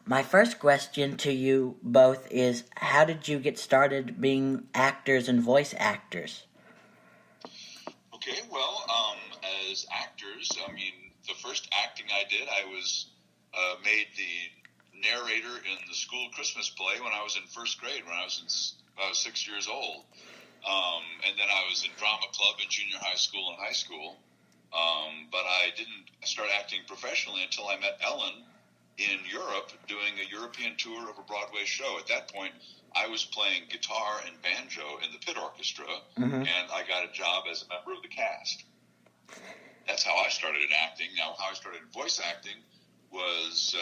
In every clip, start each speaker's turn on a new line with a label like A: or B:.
A: My first question to you both is, how did you get started being actors and voice actors?
B: Okay, well, as actors, I mean, the first acting I did, I was made the narrator in the school Christmas play when I was in first grade, when I was 6 years old. And then I was in drama club in junior high school and high school. But I didn't start acting professionally until I met Ellen in Europe doing a European tour of a Broadway show. At that point, I was playing guitar and banjo in the pit orchestra, and I got a job as a member of the cast. That's how I started in acting. Now, how I started in voice acting was,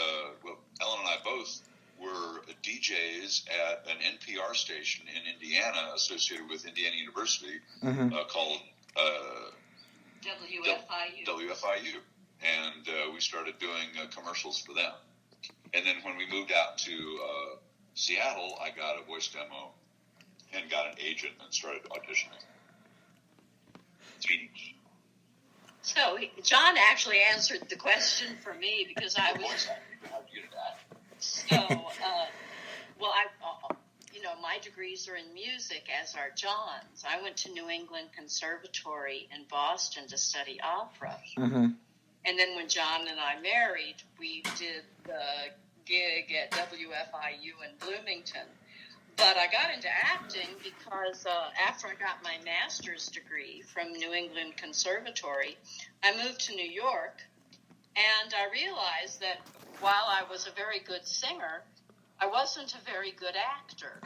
B: Ellen and I both were DJs at an NPR station in Indiana associated with Indiana University called WFIU. And we started doing commercials for them. And then when we moved out to Seattle, I got a voice demo and got an agent and started auditioning.
C: So John actually answered the question for me because I was. So, my degrees are in music, as are John's. I went to New England Conservatory in Boston to study opera. And then when John and I married, we did the gig at WFIU in Bloomington. But I got into acting because after I got my master's degree from New England Conservatory, I moved to New York, and I realized that while I was a very good singer, I wasn't a very good actor.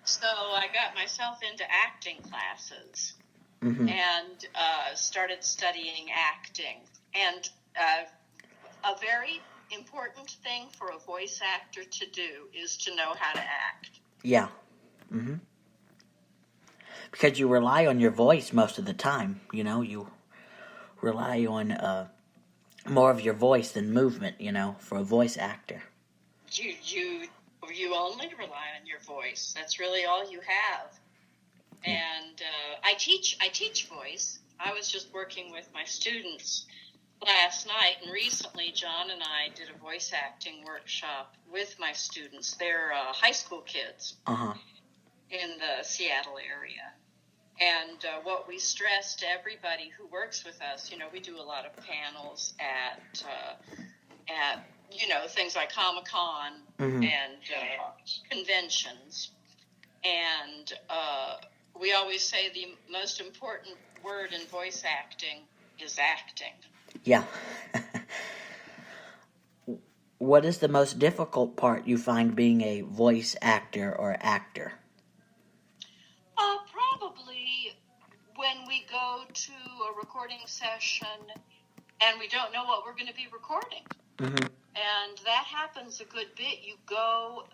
C: So I got myself into acting classes and started studying acting. And a very important thing for a voice actor to do is to know how to act.
A: Yeah. Because you rely on your voice most of the time. You rely on more of your voice than movement, for a voice actor.
C: You only rely on your voice. That's really all you have. And I teach voice. I was just working with my students last night, and recently John and I did a voice acting workshop with my students. They're high school kids in the Seattle area. And what we stress to everybody who works with us, we do a lot of panels at things like Comic-Con and conventions. And we always say the most important word in voice acting is acting.
A: Yeah. What is the most difficult part you find being a voice actor or actor?
C: Probably when we go to a recording session and we don't know what we're going to be recording. And that happens a good bit. You go,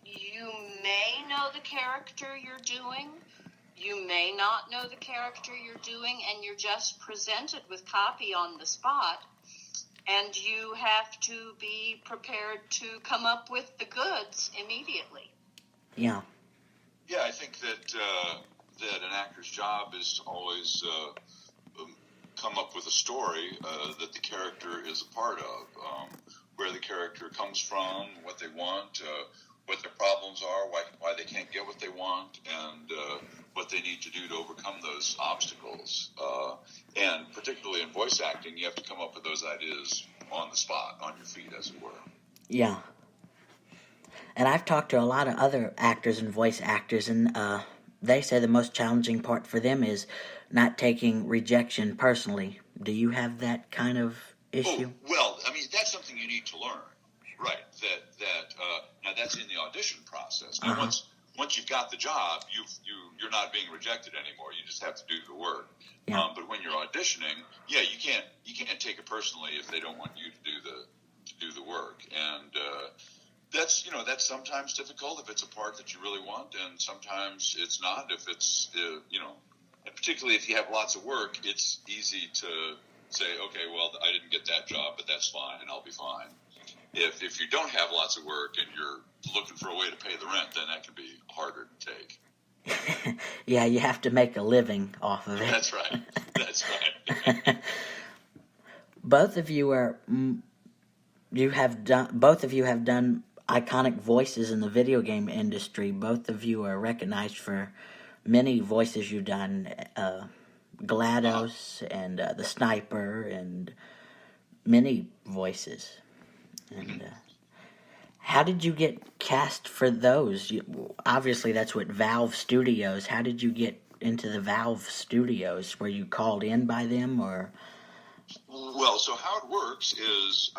C: you may know the character you're doing. You may not know the character you're doing, and you're just presented with copy on the spot. And you have to be prepared to come up with the goods immediately.
A: Yeah.
B: Yeah, I think that an actor's job is to always come up with a story that the character is a part of, where the character comes from, what they want, what their problems are, why they can't get what they want, and what they need to do to overcome those obstacles. And particularly in voice acting, you have to come up with those ideas on the spot, on your feet, as it were.
A: Yeah. And I've talked to a lot of other actors and voice actors, and they say the most challenging part for them is not taking rejection personally. Do you have that kind of issue?
B: Oh, well, I mean, that's something you need to learn, right? Now that's in the audition process. Now, once you've got the job, you're not being rejected anymore. You just have to do the work.
A: Yeah.
B: But when you're auditioning, you can't take it personally if they don't want you to do the work. And that's sometimes difficult if it's a part that you really want, and sometimes it's not if it's and particularly if you have lots of work, it's easy to say, okay, well, I didn't get that job, but that's fine, and I'll be fine. If you don't have lots of work and you're looking for a way to pay the rent, then that can be harder to take.
A: Yeah, you have to make a living off of it.
B: That's right. That's right.
A: Both of you have done iconic voices in the video game industry. Both of you are recognized for many voices you've done. GLaDOS and the Sniper and many voices. And how did you get cast for those? Obviously, that's what Valve Studios. How did you get into the Valve Studios? Were you called in by them, or?
B: Well, so how it works is,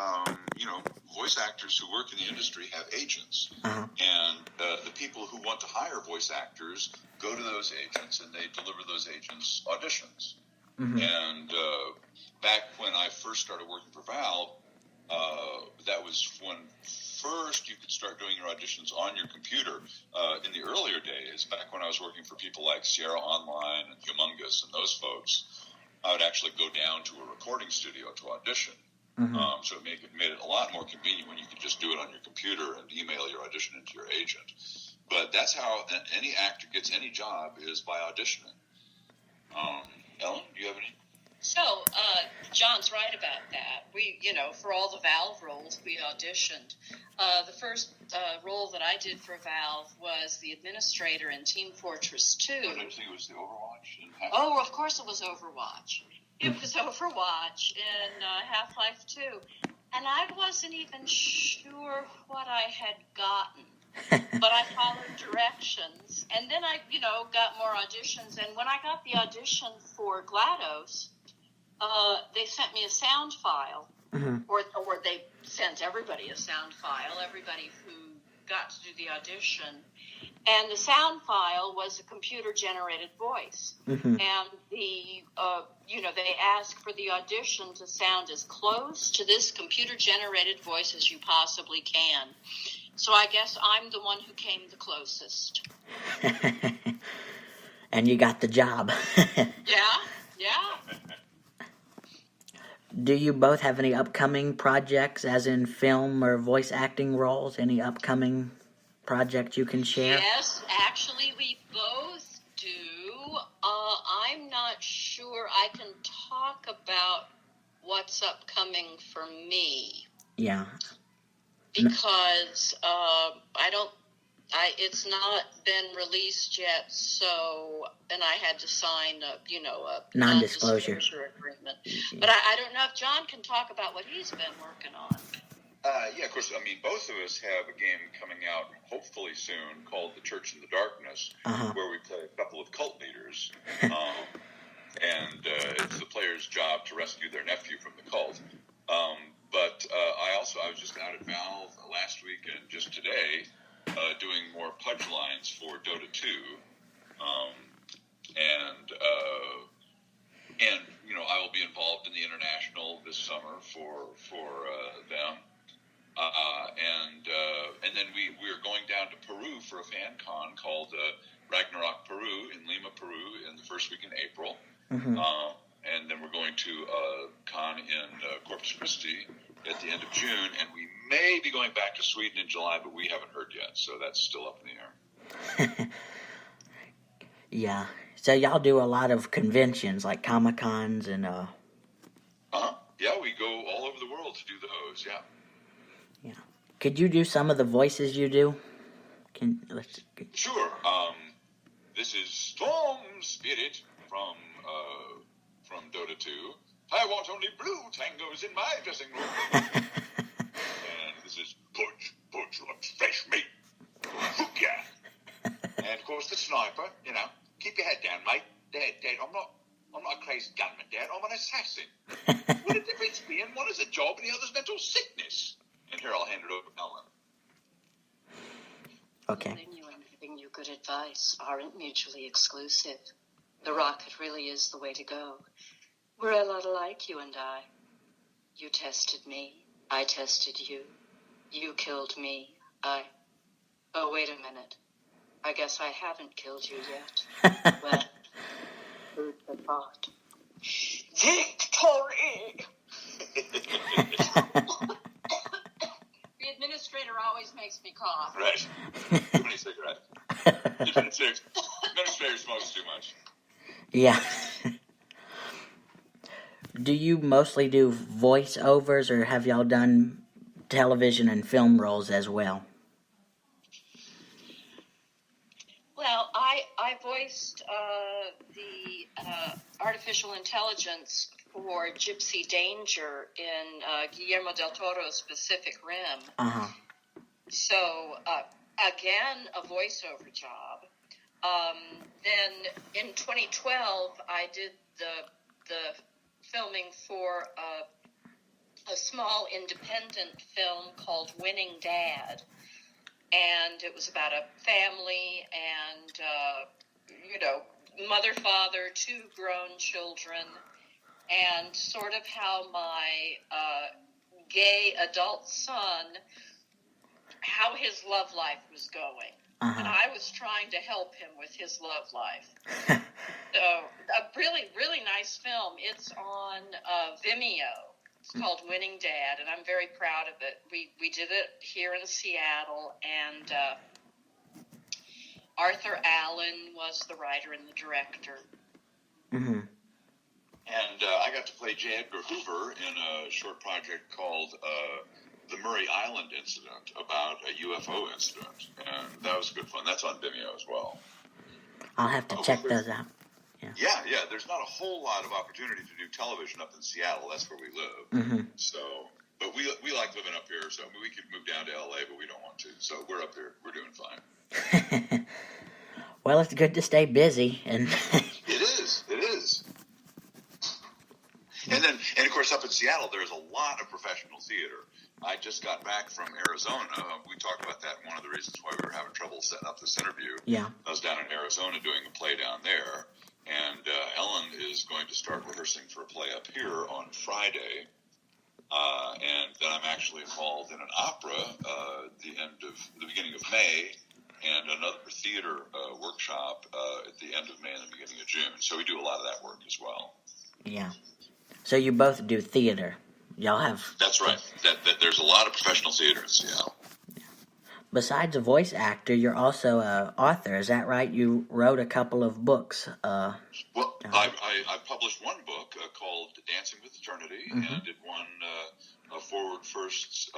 B: voice actors who work in the industry have agents.
A: Uh-huh.
B: And the people who want to hire voice actors go to those agents, and they deliver those agents auditions. Mm-hmm. And back when I first started working for Valve, that was when first you could start doing your auditions on your computer. In the earlier days, back when I was working for people like Sierra Online and Humongous and those folks, I would actually go down to a recording studio to audition. Mm-hmm. So it made it a lot more convenient when you could just do it on your computer and email your audition into your agent. But that's how any actor gets any job, is by auditioning. Ellen, do you have any?
C: So, John's right about that. We, for all the Valve roles, we auditioned. The first role that I did for Valve was the administrator in Team Fortress 2.
B: I didn't think it was the Overwatch.
C: Oh, of course it was Overwatch. It was Overwatch in Half-Life 2. And I wasn't even sure what I had gotten. But I followed directions. And then I, got more auditions. And when I got the audition for GLaDOS, they sent me a sound file, mm-hmm. or they sent everybody a sound file, everybody who got to do the audition. And the sound file was a computer-generated voice. Mm-hmm. And they asked for the audition to sound as close to this computer-generated voice as you possibly can. So I guess I'm the one who came the closest.
A: And you got the job.
C: Yeah.
A: Do you both have any upcoming projects, as in film or voice acting roles? Any upcoming project you can share?
C: Yes, actually we both do. I'm not sure I can talk about what's upcoming for me.
A: Yeah.
C: Because it's not been released yet, and I had to sign a
A: non-disclosure
C: agreement. Yeah. But I don't know if John can talk about what he's been working on.
B: Yeah, of course. I mean, both of us have a game coming out hopefully soon called The Church in the Darkness, uh-huh. where we play a couple of cult leaders, and it's the player's job to rescue their nephew from the cult. But I was just out at Valve last week and just today doing more pledge lines for Dota 2, and I will be involved in the international this summer for them, and then we're going down to Peru for a fan con called Ragnarok Peru in Lima, Peru, in the first week in April. Mm-hmm. And then we're going to con in Corpus Christi at the end of June, and we may be going back to Sweden in July, but we haven't heard yet, so that's still up in the air.
A: Yeah. So y'all do a lot of conventions, like Comic-Cons and...
B: Yeah, we go all over the world to do those, yeah.
A: Yeah. Could you do some of the voices you do?
B: Sure. This is Storm Spirit from Dota 2. I want only blue tangos in my dressing room. And this is Pudge wants fresh meat. Yeah. And of course the Sniper, keep your head down, mate. Dad, I'm not a crazy gunman, Dad. I'm an assassin. What a difference being one is a job and the other's mental sickness. And here, I'll hand it over to Ellen.
C: Okay. Telling you and giving you good advice aren't mutually exclusive. The rocket really is the way to go. We're a lot alike, you and I. You tested me. I tested you. You killed me. Oh, wait a minute. I guess I haven't killed you yet. Well, who'd have thought? Victory! The administrator always makes me cough.
B: Right. Too many cigarettes. Administrator smokes too much.
A: Yeah. Do you mostly do voiceovers, or have y'all done television and film roles as well?
C: I voiced the artificial intelligence for Gypsy Danger in Guillermo del Toro's Pacific Rim.
A: Uh-huh.
C: So, again, a voiceover job. Then in 2012, I did the filming for a small independent film called Winning Dad. And it was about a family and, mother, father, 2 grown children, and sort of how my gay adult son, how his love life was going.
A: Uh-huh.
C: And I was trying to help him with his love life. So a really, really nice film. It's on Vimeo. It's called Winning Dad, and I'm very proud of it. We did it here in Seattle, and Arthur Allen was the writer and the director.
A: Mm-hmm.
B: And I got to play J. Edgar Hoover in a short project called The Murray Island Incident, about a UFO incident, and that was good fun. That's on Vimeo as well.
A: I'll have to check those out.
B: Yeah. There's not a whole lot of opportunity to do television up in Seattle. That's where we live.
A: Mm-hmm.
B: So, but we like living up here. So we could move down to LA, but we don't want to. So we're up here. We're doing fine.
A: Well, it's good to stay busy, and
B: It is. And of course, up in Seattle, there's a lot of professional theater. I just got back from Arizona. We talked about that. One of the reasons why we were having trouble setting up this interview.
A: Yeah.
B: I was down in Arizona doing a play down there. And Ellen is going to start rehearsing for a play up here on Friday. And then I'm actually involved in an opera the beginning of May, and another theater workshop at the end of May and the beginning of June. So we do a lot of that work as well.
A: Yeah. So you both do theater. Y'all have...
B: That's right. That there's a lot of professional theater in Seattle.
A: Besides a voice actor, you're also an author. Is that right? You wrote a couple of books.
B: I published one book called Dancing with Eternity,
A: mm-hmm.
B: and did one Forward First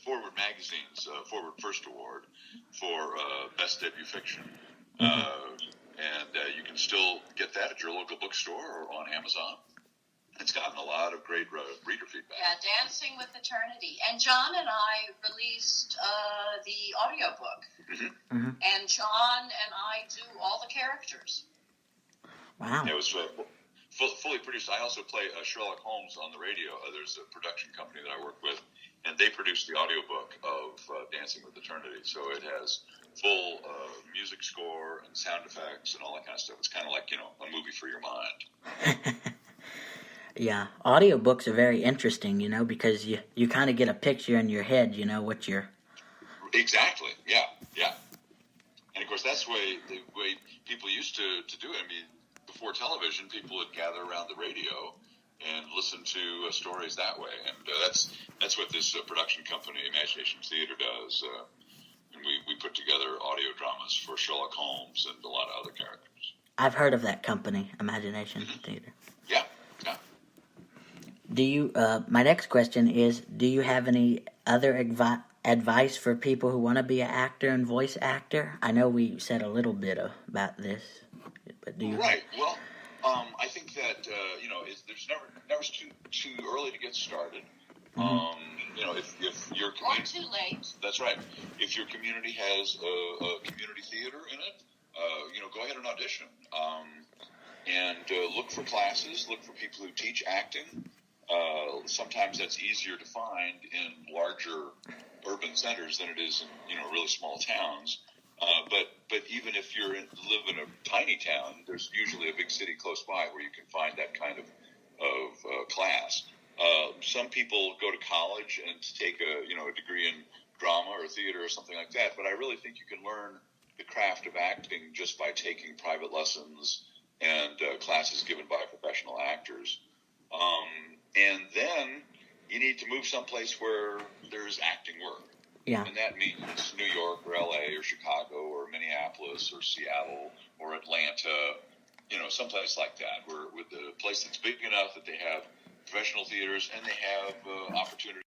B: Forward Magazine's Forward First Award for Best Debut Fiction. Mm-hmm. And you can still get that at your local bookstore or on Amazon. It's gotten a lot of great reader feedback.
C: Yeah, Dancing with Eternity. And John and I released the audiobook.
B: Mm-hmm.
A: Mm-hmm.
C: And John and I do all the characters.
A: Wow.
B: It was fully produced. I also play Sherlock Holmes on the radio. There's a production company that I work with, and they produced the audiobook of Dancing with Eternity. So it has full music score and sound effects and all that kind of stuff. It's kind of like, a movie for your mind.
A: Yeah, audiobooks are very interesting, because you kind of get a picture in your head, what you're...
B: Exactly, yeah. And of course, that's the way people used to do it. I mean, before television, people would gather around the radio and listen to stories that way. And that's what this production company, Imagination Theater, does. And we put together audio dramas for Sherlock Holmes and a lot of other characters.
A: I've heard of that company, Imagination
B: mm-hmm.
A: Theater.
B: Yeah.
A: Do you? My next question is: do you have any other advice for people who want to be an actor and voice actor? I know we said a little bit about this, but do you?
B: Right. Well, I think that there's never too early to get started.
A: Mm-hmm.
B: If your community,
C: or too late.
B: That's right. If your community has a community theater in it, go ahead and audition. And look for classes. Look for people who teach acting. Sometimes that's easier to find in larger urban centers than it is in really small towns. But even if you live in a tiny town, there's usually a big city close by where you can find that kind of class. Some people go to college and take a degree in drama or theater or something like that. But I really think you can learn the craft of acting just by taking private lessons and classes given by professional actors. And then you need to move someplace where there's acting work.
A: Yeah.
B: And that means New York or LA or Chicago or Minneapolis or Seattle or Atlanta, someplace like that, where with a place that's big enough that they have professional theaters and they have opportunities